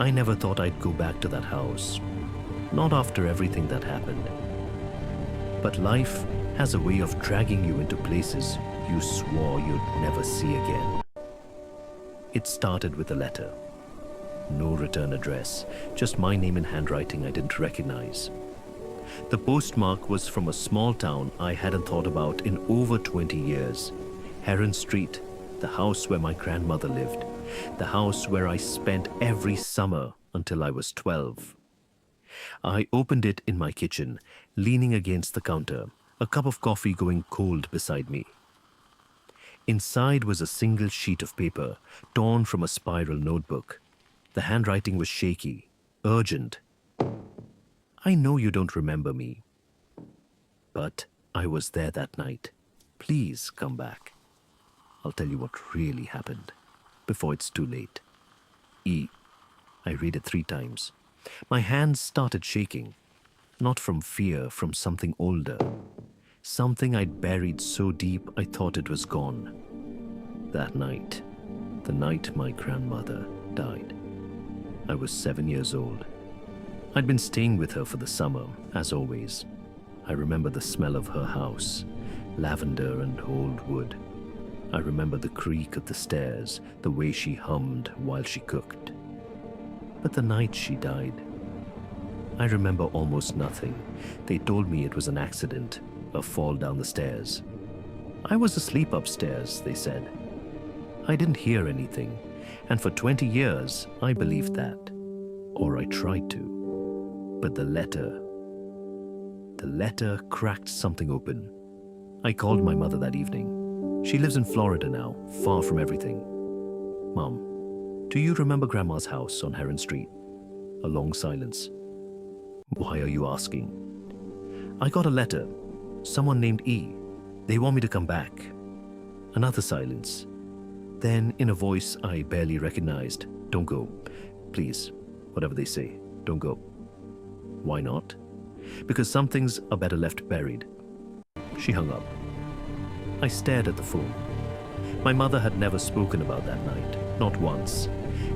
I never thought I'd go back to that house. Not after everything that happened. But life has a way of dragging you into places you swore you'd never see again. It started with a letter. No return address, just my name in handwriting I didn't recognize. The postmark was from a small town I hadn't thought about in over 20 years. Heron Street, the house where my grandmother lived, the house where I spent every summer until I was 12. I opened it in my kitchen, leaning against the counter, a cup of coffee going cold beside me. Inside was a single sheet of paper, torn from a spiral notebook. The handwriting was shaky, urgent. I know you don't remember me, but I was there that night. Please come back. I'll tell you what really happened before it's too late. E. I read it 3 times. My hands started shaking, not from fear, from something older. Something I'd buried so deep I thought it was gone. That night, the night my grandmother died, I was 7 years old. I'd been staying with her for the summer, as always. I remember the smell of her house, lavender and old wood. I remember the creak of the stairs, the way she hummed while she cooked. But the night she died, I remember almost nothing. They told me it was an accident, a fall down the stairs. I was asleep upstairs, they said. I didn't hear anything, and for 20 years I believed that, or I tried to. But the letter cracked something open. I called my mother that evening. She lives in Florida now, far from everything. Mom, do you remember Grandma's house on Heron Street? A long silence. Why are you asking? I got a letter. Someone named E. They want me to come back. Another silence. Then, in a voice I barely recognized, don't go. Please, whatever they say, don't go. Why not? Because some things are better left buried. She hung up. I stared at the phone. My mother had never spoken about that night, not once.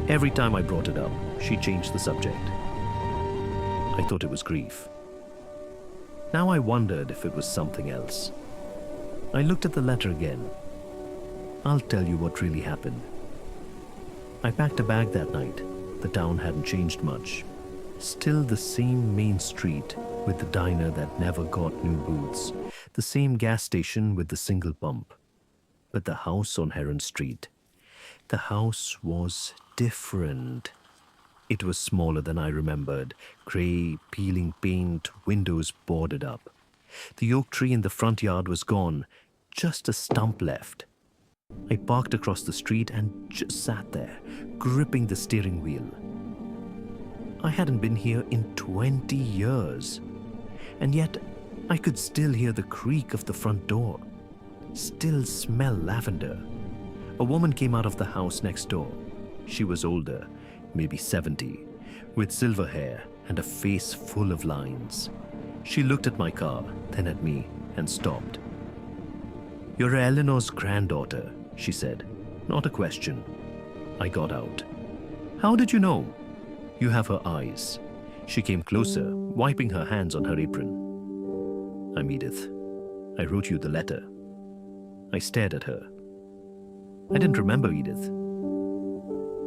Every time I brought it up, she changed the subject. I thought it was grief. Now I wondered if it was something else. I looked at the letter again. I'll tell you what really happened. I packed a bag that night. The town hadn't changed much. Still the same main street with the diner that never got new booths, the same gas station with the single pump. But the house on Heron Street, the house was different. It was smaller than I remembered, grey, peeling paint, windows boarded up. The oak tree in the front yard was gone, just a stump left. I parked across the street and just sat there, gripping the steering wheel. I hadn't been here in 20 years, and yet I could still hear the creak of the front door, still smell lavender. A woman came out of the house next door. She was older, maybe 70, with silver hair and a face full of lines. She looked at my car, then at me, and stopped. "You're Eleanor's granddaughter," she said. Not a question. I got out. "How did you know?" "You have her eyes." She came closer, wiping her hands on her apron. "I'm Edith. I wrote you the letter." I stared at her. I didn't remember Edith.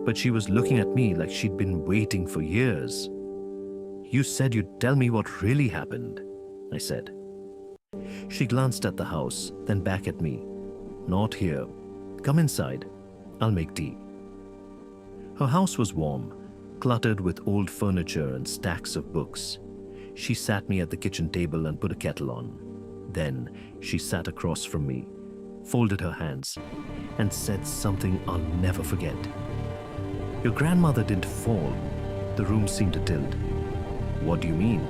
But she was looking at me like she'd been waiting for years. "You said you'd tell me what really happened," I said. She glanced at the house, then back at me. "Not here. Come inside. I'll make tea." Her house was warm, cluttered with old furniture and stacks of books. She sat me at the kitchen table and put a kettle on. Then she sat across from me, folded her hands, and said something I'll never forget. "Your grandmother didn't fall." The room seemed to tilt. "What do you mean?"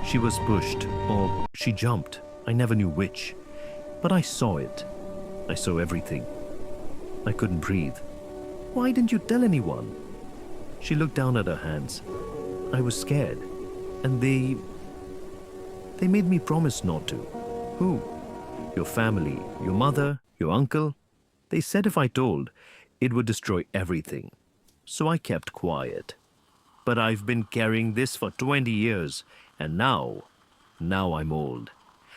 "She was pushed, or she jumped. I never knew which. But I saw it. I saw everything. I couldn't breathe." "Why didn't you tell anyone?" She looked down at her hands. "I was scared. And they made me promise not to." "Who?" "Your family, your mother, your uncle. They said if I told, it would destroy everything. So I kept quiet. But I've been carrying this for 20 years, and now I'm old.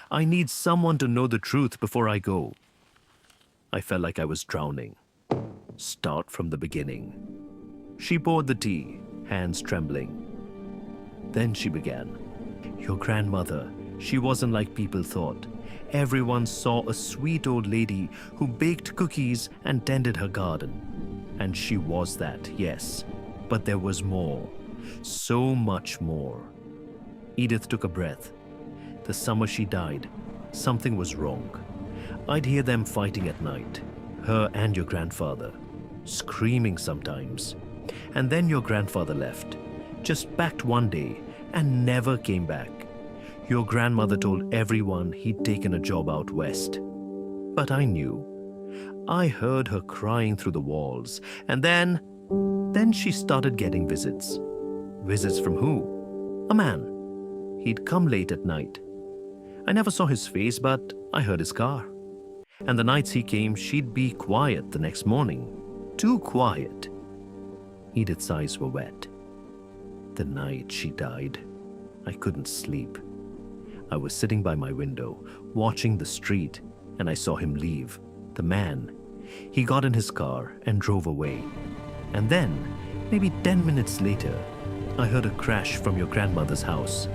I need someone to know the truth before I go. I felt like I was drowning. Start from the beginning. She poured the tea, hands trembling. Then she began. Your grandmother, she wasn't like people thought. Everyone saw a sweet old lady who baked cookies and tended her garden. And she was that, yes. But there was more. So much more. Edith took a breath. The summer she died, something was wrong. I'd hear them fighting at night, her and your grandfather, screaming sometimes. And then your grandfather left, just backed one day and never came back. Your grandmother told everyone he'd taken a job out west. But I knew. I heard her crying through the walls, and then she started getting visits. Visits from who? A man. He'd come late at night. I never saw his face, but I heard his car. And the nights he came, she'd be quiet the next morning. Too quiet. Edith's eyes were wet. The night she died, I couldn't sleep. I was sitting by my window, watching the street, and I saw him leave. The man. He got in his car and drove away. And then, maybe 10 minutes later, I heard a crash from your grandmother's house.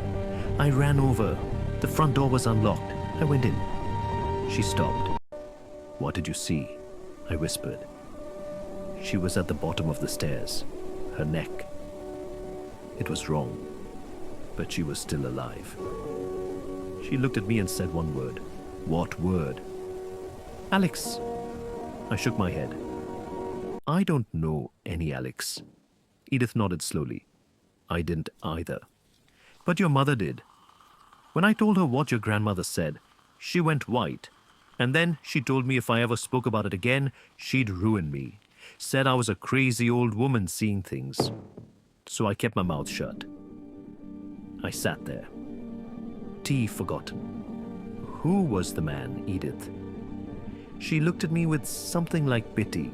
I ran over. The front door was unlocked. I went in. She stopped. What did you see? I whispered. She was at the bottom of the stairs, her neck. It was wrong, but she was still alive. She looked at me and said one word. What word? Alex. I shook my head. I don't know any Alex. Edith nodded slowly. I didn't either. But your mother did. When I told her what your grandmother said, she went white. And then she told me if I ever spoke about it again, she'd ruin me. Said I was a crazy old woman seeing things. So I kept my mouth shut. I sat there. Tea forgotten. Who was the man, Edith? She looked at me with something like pity.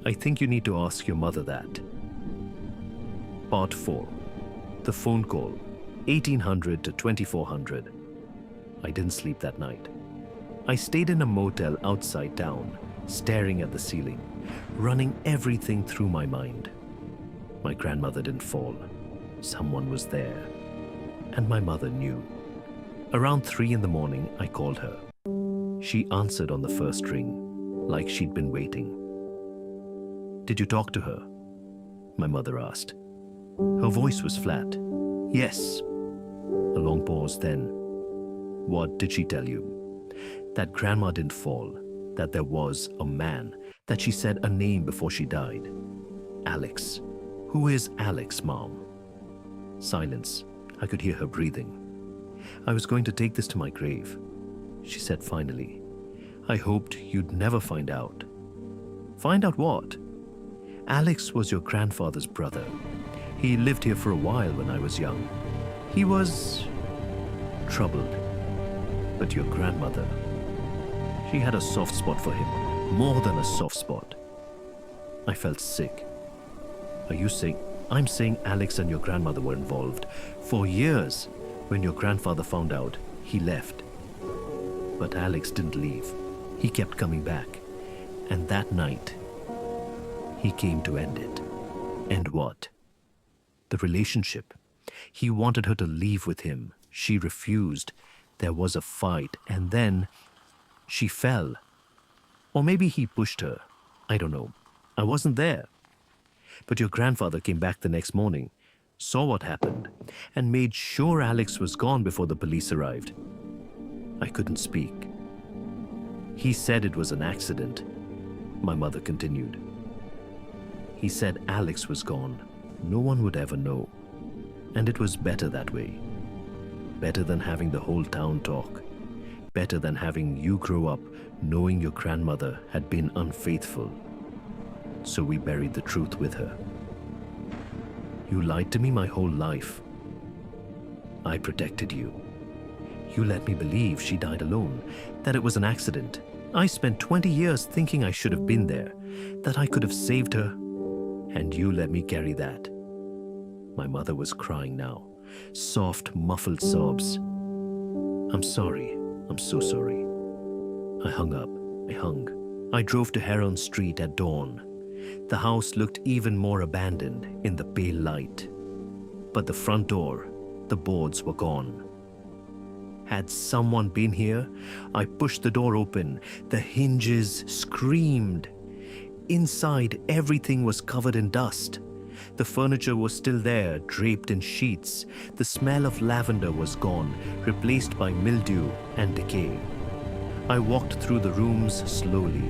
I think you need to ask your mother that. Part 4. The phone call. 1800 to 2400. I didn't sleep that night. I stayed in a motel outside town, staring at the ceiling, running everything through my mind. My grandmother didn't fall. Someone was there. And my mother knew. Around 3 in the morning, I called her. She answered on the first ring, like she'd been waiting. Did you talk to her? My mother asked. Her voice was flat. Yes. A long pause, then. What did she tell you? That grandma didn't fall, that there was a man, that she said a name before she died. Alex. Who is Alex, Mom? Silence. I could hear her breathing. I was going to take this to my grave. She said finally, I hoped you'd never find out. Find out what? Alex was your grandfather's brother. He lived here for a while when I was young. He was troubled. But your grandmother, she had a soft spot for him, more than a soft spot. I felt sick. Are you saying? I'm saying Alex and your grandmother were involved. For years, when your grandfather found out, he left. But Alex didn't leave. He kept coming back. And that night, he came to end it. End what? The relationship. He wanted her to leave with him. She refused. There was a fight, and then she fell. Or maybe he pushed her. I don't know. I wasn't there. But your grandfather came back the next morning, saw what happened, and made sure Alex was gone before the police arrived. I couldn't speak. He said it was an accident. My mother continued. He said Alex was gone. No one would ever know. And it was better that way. Better than having the whole town talk. Better than having you grow up knowing your grandmother had been unfaithful. So we buried the truth with her. You lied to me my whole life. I protected you. You let me believe she died alone, that it was an accident. I spent 20 years thinking I should have been there, that I could have saved her, And you let me carry that. My mother was crying now, soft, muffled sobs. I'm sorry. I'm so sorry. I hung up. I hung. I drove to Heron Street at dawn. The house looked even more abandoned in the pale light. But the front door, the boards were gone. Had someone been here? I pushed the door open. The hinges screamed. Inside, everything was covered in dust. The furniture was still there, draped in sheets. The smell of lavender was gone, replaced by mildew and decay. I walked through the rooms slowly.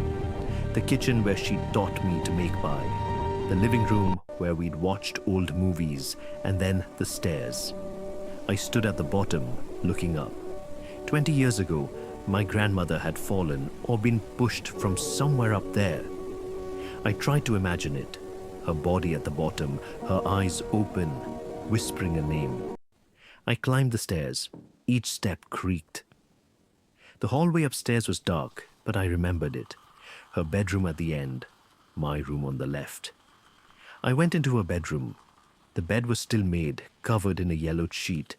The kitchen where she taught me to make pie. The living room where we'd watched old movies, and then the stairs. I stood at the bottom, looking up. 20 years ago, my grandmother had fallen or been pushed from somewhere up there. I tried to imagine it. Her body at the bottom, her eyes open, whispering a name. I climbed the stairs. Each step creaked. The hallway upstairs was dark, but I remembered it. Her bedroom at the end, my room on the left. I went into her bedroom. The bed was still made, covered in a yellowed sheet.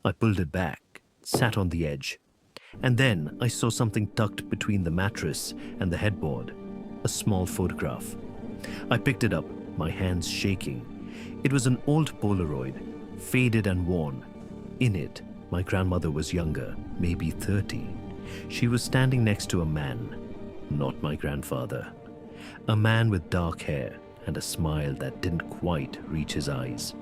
I pulled it back, sat on the edge. And then I saw something tucked between the mattress and the headboard. A small photograph. I picked it up, my hands shaking. It was an old Polaroid, faded and worn. In it, my grandmother was younger, maybe 30. She was standing next to a man, not my grandfather. A man with dark hair and a smile that didn't quite reach his eyes.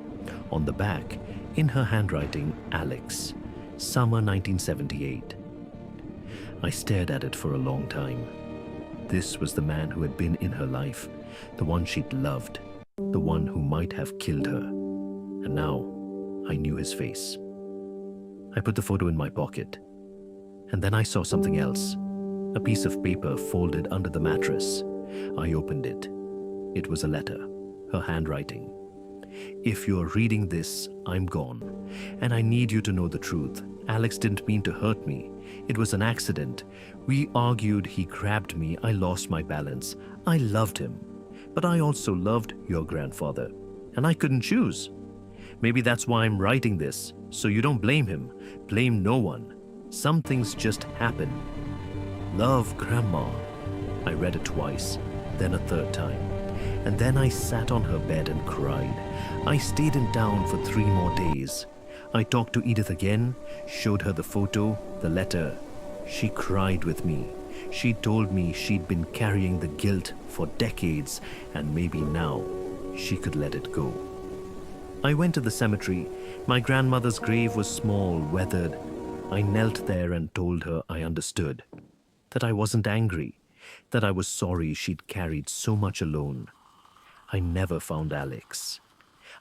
On the back, in her handwriting, Alex, summer 1978. I stared at it for a long time. This was the man who had been in her life, the one she'd loved, the one who might have killed her. And now, I knew his face. I put the photo in my pocket. And then I saw something else. A piece of paper folded under the mattress. I opened it. It was a letter, her handwriting. If you're reading this, I'm gone. And I need you to know the truth. Alex didn't mean to hurt me. It was an accident. We argued, he grabbed me, I lost my balance. I loved him. But I also loved your grandfather. And I couldn't choose. Maybe that's why I'm writing this, so you don't blame him. Blame no one. Some things just happen. Love, Grandma. I read it twice, then a third time. And then I sat on her bed and cried. I stayed in town for 3 more days. I talked to Edith again, showed her the photo, the letter. She cried with me. She told me she'd been carrying the guilt for decades, and maybe now she could let it go. I went to the cemetery. My grandmother's grave was small, weathered. I knelt there and told her I understood, that I wasn't angry, that I was sorry she'd carried so much alone. I never found Alex.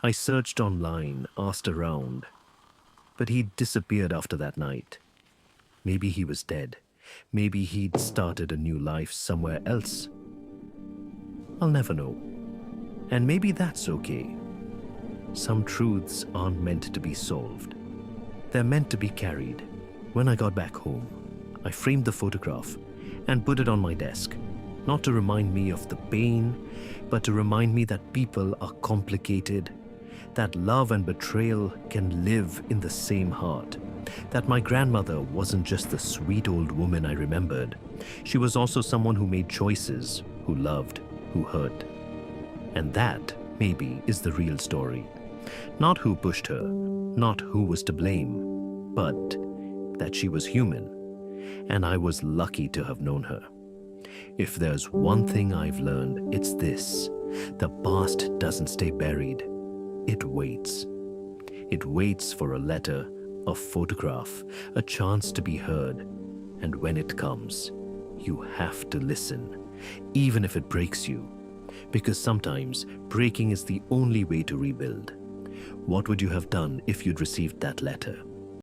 I searched online, asked around, but he'd disappeared after that night. Maybe he was dead. Maybe he'd started a new life somewhere else. I'll never know. And maybe that's okay. Some truths aren't meant to be solved. They're meant to be carried. When I got back home, I framed the photograph and put it on my desk, not to remind me of the pain, but to remind me that people are complicated, that love and betrayal can live in the same heart, that my grandmother wasn't just the sweet old woman I remembered. She was also someone who made choices, who loved, who hurt. And that, maybe, is the real story. Not who pushed her, not who was to blame, but that she was human, and I was lucky to have known her. If there's one thing I've learned, it's this: the past doesn't stay buried. It waits. It waits for a letter, a photograph, a chance to be heard. And when it comes, you have to listen, even if it breaks you. Because sometimes breaking is the only way to rebuild. What would you have done if you'd received that letter?